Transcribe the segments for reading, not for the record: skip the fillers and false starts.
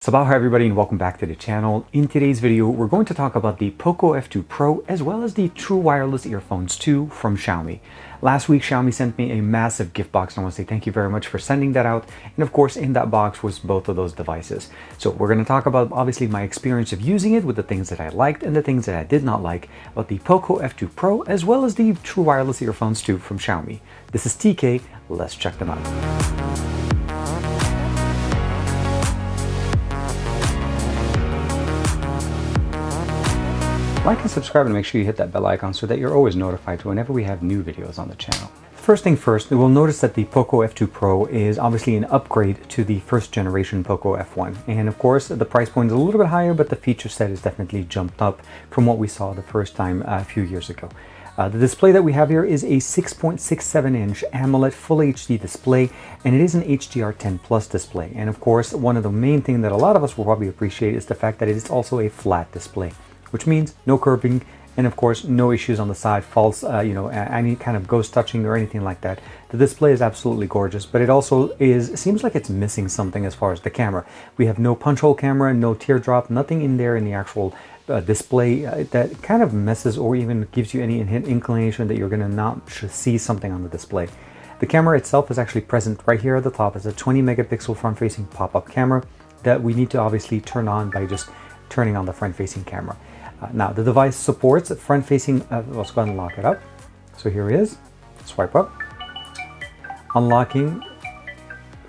Sabah everybody and welcome back to the channel. In today's video, we're going to talk about the Poco F2 Pro as well as the True Wireless Earphones 2 from Xiaomi. Last week, Xiaomi sent me a massive gift box and I want to say thank you very much for sending that out. And of course, in that box was both of those devices. So we're going to talk about obviously my experience of using it with the things that I liked and the things that I did not like about the Poco F2 Pro as well as the True Wireless Earphones 2 from Xiaomi. This is TK. Let's check them out. Like and subscribe and make sure you hit that bell icon so that you're always notified whenever we have new videos on the channel. First thing first, we'll notice that the Poco F2 Pro is obviously an upgrade to the first generation Poco F1. And of course, the price point is a little bit higher, but the feature set is definitely jumped up from what we saw the first time a few years ago. The display that we have here is a 6.67-inch AMOLED Full HD display, and it is an HDR10 Plus display. And of course, one of the main things that a lot of us will probably appreciate is the fact that it is also a flat display, which means no curving and of course no issues on the side, false, any kind of ghost touching or anything like that. The display is absolutely gorgeous, but it also seems like it's missing something as far as the camera. We have no punch hole camera, no teardrop, nothing in there in the actual display that kind of messes or even gives you any inclination that you're going to not see something on the display. The camera itself is actually present right here at the top. It's a 20 megapixel front-facing pop-up camera that we need to obviously turn on by just turning on the front-facing camera. Now the device supports front-facing, let's go ahead and lock it up. So here it is, swipe up, unlocking,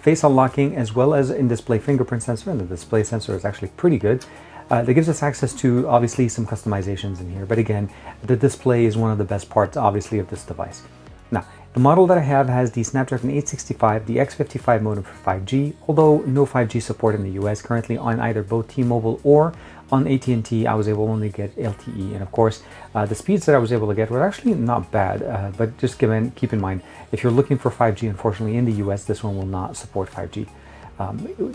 face unlocking, as well as in-display fingerprint sensor, and the display sensor is actually pretty good. That gives us access to obviously some customizations in here, but again, the display is one of the best parts obviously of this device. Now, the model that I have has the Snapdragon 865, the X55 modem for 5G, although no 5G support in the US currently on either both T-Mobile or on AT&T. I was able only to get LTE, and of course the speeds that I was able to get were actually not bad, but just keep in mind, if you're looking for 5G, unfortunately in the US this one will not support 5G.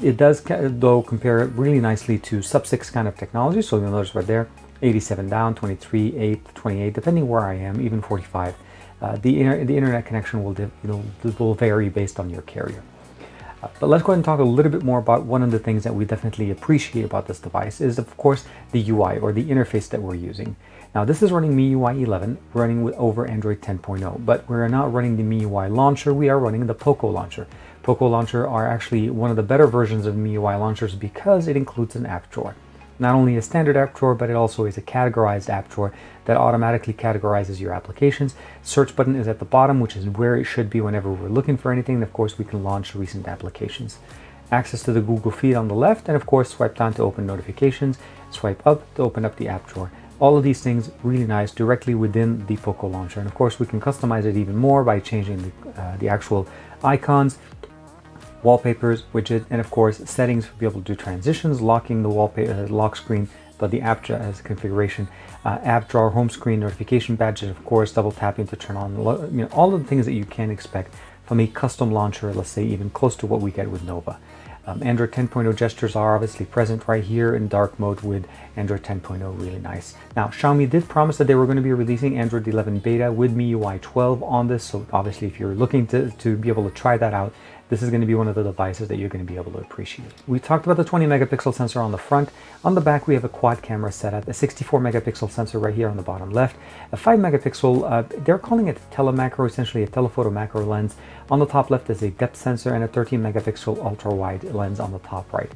It does though compare really nicely to sub-6 kind of technology, so you'll notice right there 87 down, 23, 8, 28, depending where I am, even 45. The internet connection will vary based on your carrier. But let's go ahead and talk a little bit more about one of the things that we definitely appreciate about this device is, of course, the UI or the interface that we're using. Now, this is running MIUI 11, running over Android 10.0, but we're not running the MIUI launcher, we are running the Poco launcher. Poco launcher are actually one of the better versions of MIUI launchers because it includes an app drawer. Not only a standard app drawer, but it also is a categorized app drawer that automatically categorizes your applications. Search button is at the bottom, which is where it should be whenever we're looking for anything. And of course, we can launch recent applications. Access to the Google Feed on the left, and of course, swipe down to open notifications, swipe up to open up the app drawer. All of these things really nice directly within the Poco launcher. And of course, we can customize it even more by changing the actual icons, wallpapers, widget, and of course settings to be able to do transitions, locking the wallpaper, lock screen, but the app as configuration, app drawer, home screen, notification badges, of course, double tapping to turn on, all of the things that you can expect from a custom launcher, let's say even close to what we get with Nova. Android 10.0 gestures are obviously present right here in dark mode with Android 10.0, really nice. Now, Xiaomi did promise that they were going to be releasing Android 11 beta with MIUI 12 on this, so obviously if you're looking to be able to try that out, this is going to be one of the devices that you're going to be able to appreciate. We talked about the 20 megapixel sensor on the front. On the back, we have a quad camera setup, a 64 megapixel sensor right here on the bottom left, a 5 megapixel, they're calling it a telemacro, essentially a telephoto macro lens. On the top left is a depth sensor and a 13 megapixel ultra wide lens on the top right.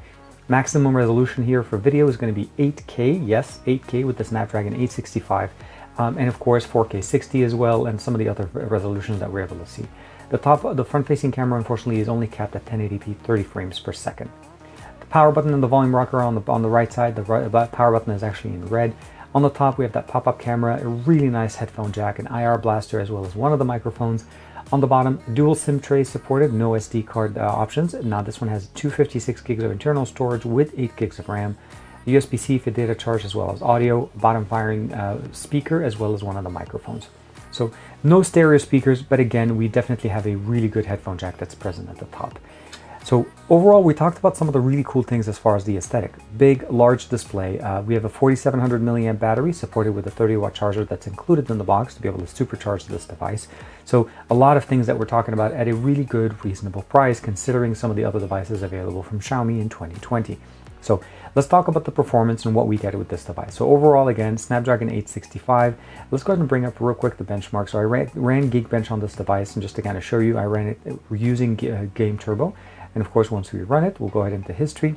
Maximum resolution here for video is going to be 8K, yes, 8K with the Snapdragon 865, and of course 4K 60 as well, and some of the other resolutions that we're able to see. The front-facing camera, unfortunately, is only capped at 1080p 30 frames per second. The power button and the volume rocker on the right side, the power button is actually in red. On the top, we have that pop-up camera, a really nice headphone jack, an IR blaster, as well as one of the microphones. On the bottom, dual SIM tray supported, no SD card options. Now this one has 256 gigs of internal storage with 8 gigs of RAM, USB-C for data charge, as well as audio, bottom firing speaker, as well as one of the microphones. So no stereo speakers, but again, we definitely have a really good headphone jack that's present at the top. So overall, we talked about some of the really cool things as far as the aesthetic. Big, large display. We have a 4700 milliamp battery supported with a 30-watt charger that's included in the box to be able to supercharge this device. So a lot of things that we're talking about at a really good, reasonable price, considering some of the other devices available from Xiaomi in 2020. So let's talk about the performance and what we get with this device. So overall, again, Snapdragon 865. Let's go ahead and bring up real quick the benchmark. So I ran Geekbench on this device, and just to kind of show you, I ran it using Game Turbo. And of course, once we run it, we'll go ahead into history.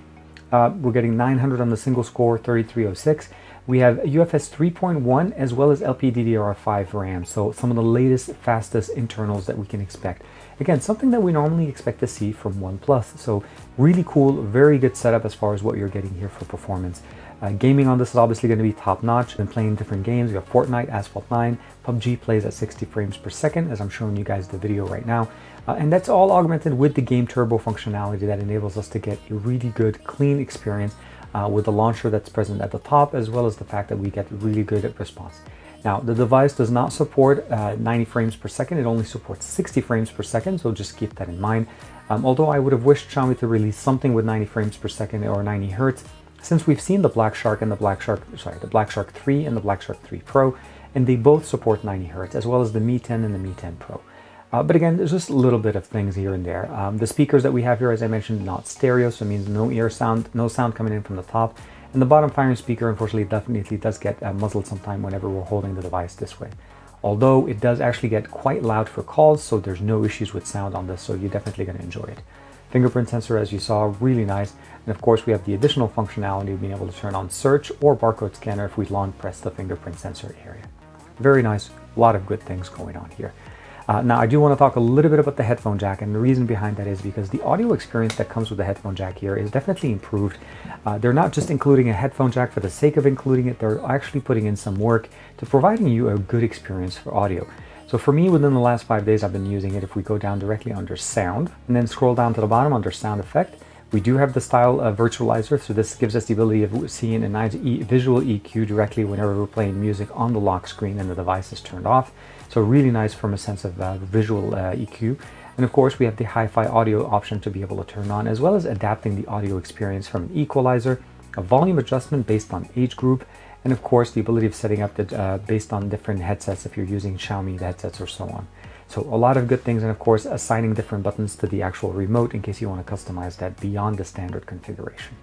We're getting 900 on the single score, 3306. We have UFS 3.1 as well as LPDDR5 RAM. So some of the latest, fastest internals that we can expect. Again, something that we normally expect to see from OnePlus. So really cool, very good setup as far as what you're getting here for performance. Gaming on this is obviously going to be top notch. Been playing different games. We have Fortnite, Asphalt 9, PUBG plays at 60 frames per second as I'm showing you guys the video right now. And that's all augmented with the Game Turbo functionality that enables us to get a really good, clean experience with the launcher that's present at the top, as well as the fact that we get really good response. Now, the device does not support 90 frames per second. It only supports 60 frames per second, so just keep that in mind. Although I would have wished Xiaomi to release something with 90 frames per second or 90 hertz, since we've seen the Black Shark and the Black Shark 3 and the Black Shark 3 Pro, and they both support 90 hertz, as well as the Mi 10 and the Mi 10 Pro. But again, there's just a little bit of things here and there. The speakers that we have here, as I mentioned, not stereo, so it means no sound coming in from the top. And the bottom firing speaker, unfortunately, definitely does get muzzled sometime whenever we're holding the device this way. Although it does actually get quite loud for calls, so there's no issues with sound on this, so you're definitely going to enjoy it. Fingerprint sensor, as you saw, really nice. And of course, we have the additional functionality of being able to turn on search or barcode scanner if we long press the fingerprint sensor area. Very nice, a lot of good things going on here. Now, I do want to talk a little bit about the headphone jack, and the reason behind that is because the audio experience that comes with the headphone jack here is definitely improved. They're not just including a headphone jack for the sake of including it, they're actually putting in some work to providing you a good experience for audio. So for me, within the last 5 days, I've been using it. If we go down directly under sound and then scroll down to the bottom under sound effect, we do have the style virtualizer, so this gives us the ability of seeing a nice visual EQ directly whenever we're playing music on the lock screen and the device is turned off. So really nice from a sense of visual EQ. And of course, we have the hi-fi audio option to be able to turn on, as well as adapting the audio experience from an equalizer, a volume adjustment based on age group, and of course, the ability of setting up that based on different headsets if you're using Xiaomi headsets or so on. So a lot of good things, and of course, assigning different buttons to the actual remote in case you want to customize that beyond the standard configuration.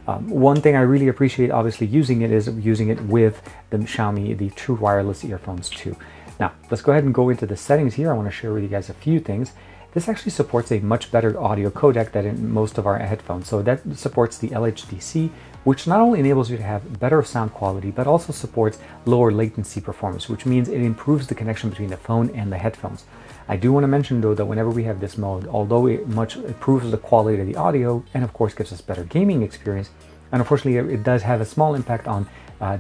One thing I really appreciate, obviously, using it is using it with the Xiaomi, the True Wireless Earphones 2. Now, let's go ahead and go into the settings here. I want to share with you guys a few things. This actually supports a much better audio codec than in most of our headphones. So that supports the LHDC, which not only enables you to have better sound quality, but also supports lower latency performance, which means it improves the connection between the phone and the headphones. I do want to mention, though, that whenever we have this mode, although it much improves the quality of the audio and, of course, gives us better gaming experience, and unfortunately, it does have a small impact on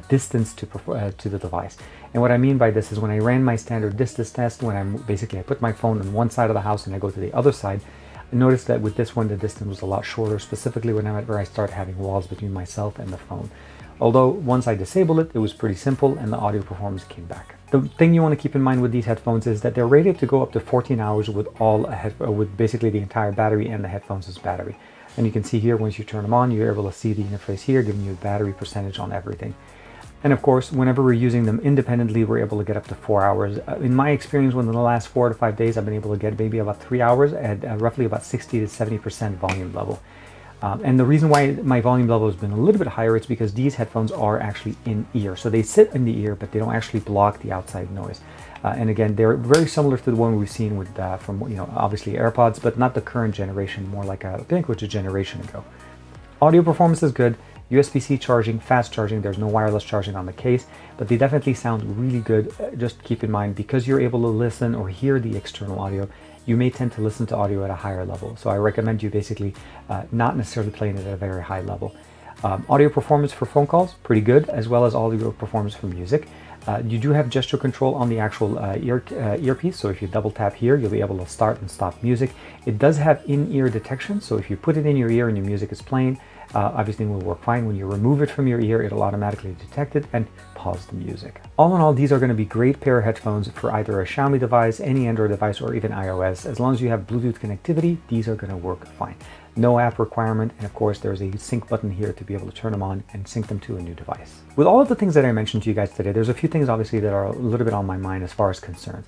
distance to the device. And what I mean by this is when I ran my standard distance test, when I put my phone on one side of the house and I go to the other side, I noticed that with this one, the distance was a lot shorter, specifically whenever I start having walls between myself and the phone. Although once I disabled it, it was pretty simple and the audio performance came back. The thing you want to keep in mind with these headphones is that they're rated to go up to 14 hours with with basically the entire battery and the headphones' battery. And you can see here, once you turn them on, you're able to see the interface here, giving you a battery percentage on everything. And of course, whenever we're using them independently, we're able to get up to 4 hours. In my experience, within the last 4 to 5 days, I've been able to get maybe about 3 hours at roughly about 60 to 70% volume level. And the reason why my volume level has been a little bit higher is because these headphones are actually in ear. So they sit in the ear, but they don't actually block the outside noise. And again, they're very similar to the one we've seen with from obviously AirPods, but not the current generation, more like I think which a generation ago. Audio performance is good. USB-C charging, fast charging, there's no wireless charging on the case, but they definitely sound really good. Just keep in mind, because you're able to listen or hear the external audio, you may tend to listen to audio at a higher level. So I recommend you basically not necessarily playing it at a very high level. Audio performance for phone calls, pretty good, as well as audio performance for music. You do have gesture control on the actual earpiece, so if you double tap here, you'll be able to start and stop music. It does have in-ear detection, so if you put it in your ear and your music is playing, obviously it will work fine. When you remove it from your ear, it'll automatically detect it and pause the music. All in all, these are going to be great pair of headphones for either a Xiaomi device, any Android device, or even iOS. As long as you have Bluetooth connectivity, these are going to work fine. No app requirement, and of course there's a sync button here to be able to turn them on and sync them to a new device. With all of the things that I mentioned to you guys today, there's a few things obviously that are a little bit on my mind as far as concerns.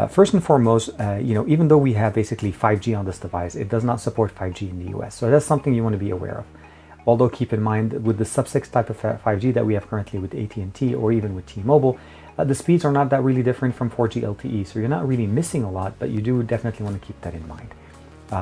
First and foremost, even though we have basically 5G on this device, it does not support 5G in the US, so that's something you want to be aware of. Although keep in mind, with the sub-6 type of 5G that we have currently with AT&T or even with T-Mobile, the speeds are not that really different from 4G LTE, so you're not really missing a lot, but you do definitely want to keep that in mind.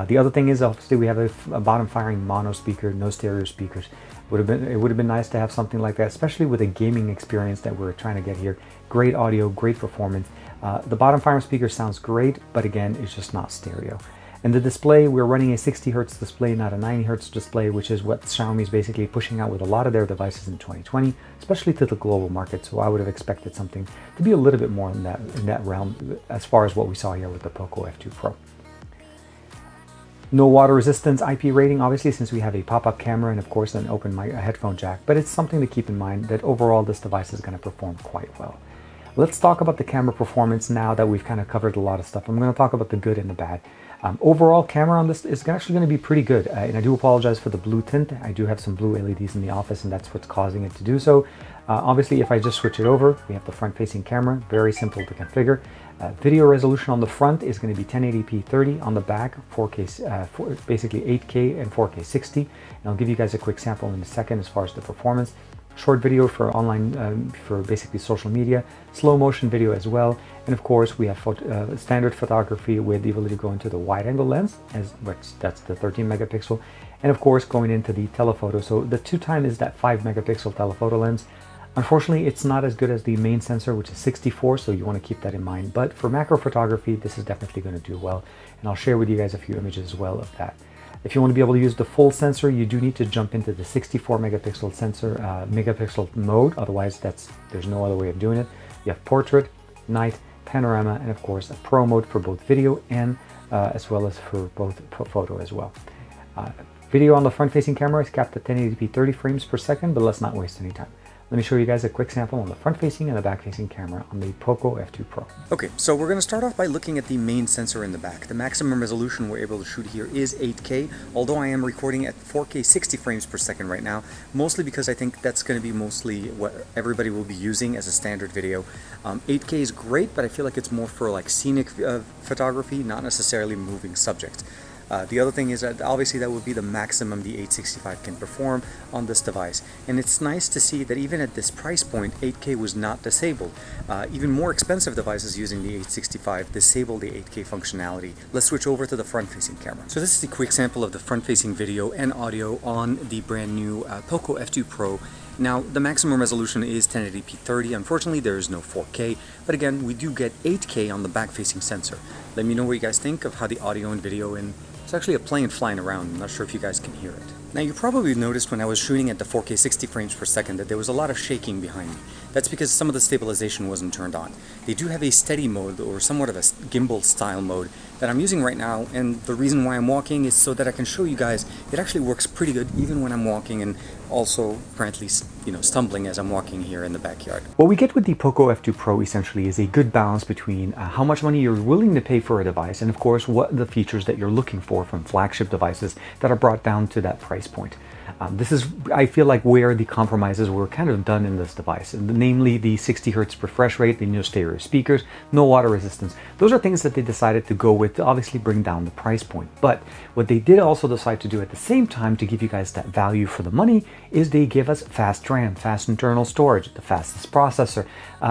The other thing is, obviously, we have a bottom-firing mono speaker, no stereo speakers. It would have been nice to have something like that, especially with a gaming experience that we're trying to get here. Great audio, great performance. The bottom-firing speaker sounds great, but again, it's just not stereo. And the display, we're running a 60 Hz display, not a 90 Hz display, which is what Xiaomi is basically pushing out with a lot of their devices in 2020, especially to the global market. So I would have expected something to be a little bit more in that realm as far as what we saw here with the Poco F2 Pro. No water resistance IP rating, obviously, since we have a pop-up camera and of course an open headphone jack, but it's something to keep in mind that overall this device is going to perform quite well. Let's talk about the camera performance now that we've kind of covered a lot of stuff. I'm going to talk about the good and the bad. Overall, camera on this is actually going to be pretty good, and I do apologize for the blue tint. I do have some blue LEDs in the office, and that's what's causing it to do so. Obviously, if I just switch it over, we have the front-facing camera, very simple to configure. Video resolution on the front is going to be 1080p 30, on the back 4K, basically 8K and 4K 60. And I'll give you guys a quick sample in a second as far as the performance. Short video for online, for basically social media, slow motion video as well, and of course we have standard photography with the ability to go into the wide angle lens, that's the 13 megapixel, and of course going into the telephoto. So the 2x is that 5 megapixel telephoto lens. Unfortunately, it's not as good as the main sensor, which is 64, so you want to keep that in mind. But for macro photography, this is definitely going to do well, and I'll share with you guys a few images as well of that. If you want to be able to use the full sensor, you do need to jump into the 64 megapixel sensor megapixel mode. Otherwise, there's no other way of doing it. You have portrait, night, panorama, and of course a pro mode for both video and as well as for both photo as well. Video on the front-facing camera is capped at 1080p 30 frames per second, but let's not waste any time. Let me show you guys a quick sample on the front-facing and the back-facing camera on the Poco F2 Pro. Okay, so we're going to start off by looking at the main sensor in the back. The maximum resolution we're able to shoot here is 8K, although I am recording at 4K 60 frames per second right now, mostly because I think that's going to be mostly what everybody will be using as a standard video. 8K is great, but I feel like it's more for like scenic photography, not necessarily moving subjects. The other thing is that obviously that would be the maximum the 865 can perform on this device, and it's nice to see that even at this price point 8K was not disabled. Even more expensive devices using the 865 disable the 8K functionality. Let's switch over to the front-facing camera. So this is a quick sample of the front-facing video and audio on the brand new Poco F2 Pro. Now, the maximum resolution is 1080p 30. Unfortunately, there is no 4K, but again, we do get 8K on the back-facing sensor. Let me know what you guys think of how the audio and video, and it's actually a plane flying around. I'm not sure if you guys can hear it. Now, you probably noticed when I was shooting at the 4K 60 frames per second that there was a lot of shaking behind me. That's because some of the stabilization wasn't turned on. They do have a steady mode, or somewhat of a gimbal style mode, that I'm using right now, and the reason why I'm walking is so that I can show you guys it actually works pretty good even when I'm walking, and also apparently, stumbling as I'm walking here in the backyard. What we get with the Poco F2 Pro essentially is a good balance between how much money you're willing to pay for a device and of course what the features that you're looking for from flagship devices that are brought down to that price point. This is, I feel like, where the compromises were kind of done in this device, namely the 60 Hz refresh rate, the no stereo speakers, no water resistance. Those are things that they decided to go with to obviously bring down the price point. But what they did also decide to do at the same time to give you guys that value for the money is they give us fast RAM, fast internal storage, the fastest processor.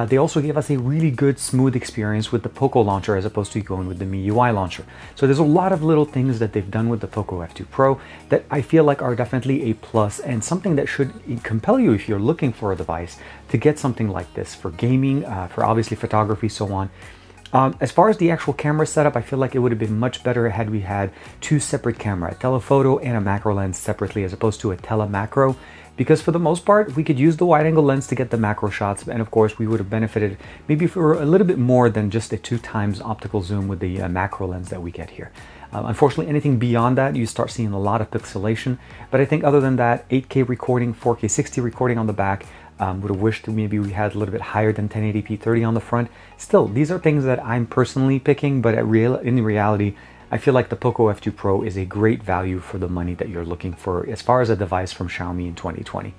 They also gave us a really good smooth experience with the Poco launcher as opposed to going with the MIUI launcher. So there's a lot of little things that they've done with the Poco F2 Pro that I feel like are definitely a plus and something that should compel you if you're looking for a device to get something like this for gaming, for obviously photography, so on. As far as the actual camera setup, I feel like it would have been much better had we had two separate cameras, a telephoto and a macro lens separately as opposed to a telemacro, because for the most part we could use the wide angle lens to get the macro shots, and of course we would have benefited maybe for a little bit more than just a 2x optical zoom with the macro lens that we get here. Unfortunately, anything beyond that, you start seeing a lot of pixelation. But I think other than that, 8K recording, 4K 60 recording on the back, would have wished maybe we had a little bit higher than 1080p 30 on the front. Still, these are things that I'm personally picking, but in reality, I feel like the Poco F2 Pro is a great value for the money that you're looking for as far as a device from Xiaomi in 2020.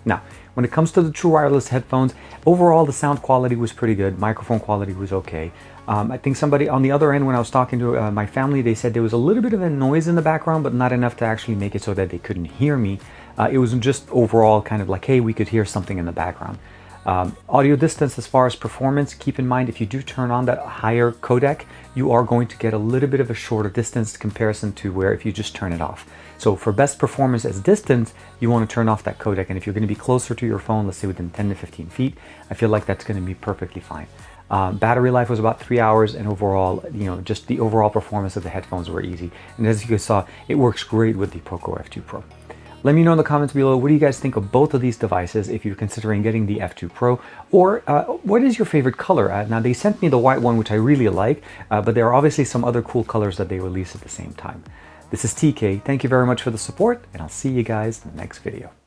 Now, when it comes to the true wireless headphones, overall the sound quality was pretty good, microphone quality was okay. I think somebody on the other end, when I was talking to my family, they said there was a little bit of a noise in the background, but not enough to actually make it so that they couldn't hear me. It was just overall kind of like, hey, we could hear something in the background. Audio distance, as far as performance, keep in mind if you do turn on that higher codec, you are going to get a little bit of a shorter distance comparison to where if you just turn it off. So for best performance as distance, you want to turn off that codec, and if you're going to be closer to your phone, let's say within 10 to 15 feet, I feel like that's going to be perfectly fine. Battery life was about 3 hours, and overall, just the overall performance of the headphones were easy. And as you guys saw, it works great with the Poco F2 Pro. Let me know in the comments below, what do you guys think of both of these devices if you're considering getting the F2 Pro, or what is your favorite color? Now, they sent me the white one, which I really like, but there are obviously some other cool colors that they release at the same time. This is TK. Thank you very much for the support, and I'll see you guys in the next video.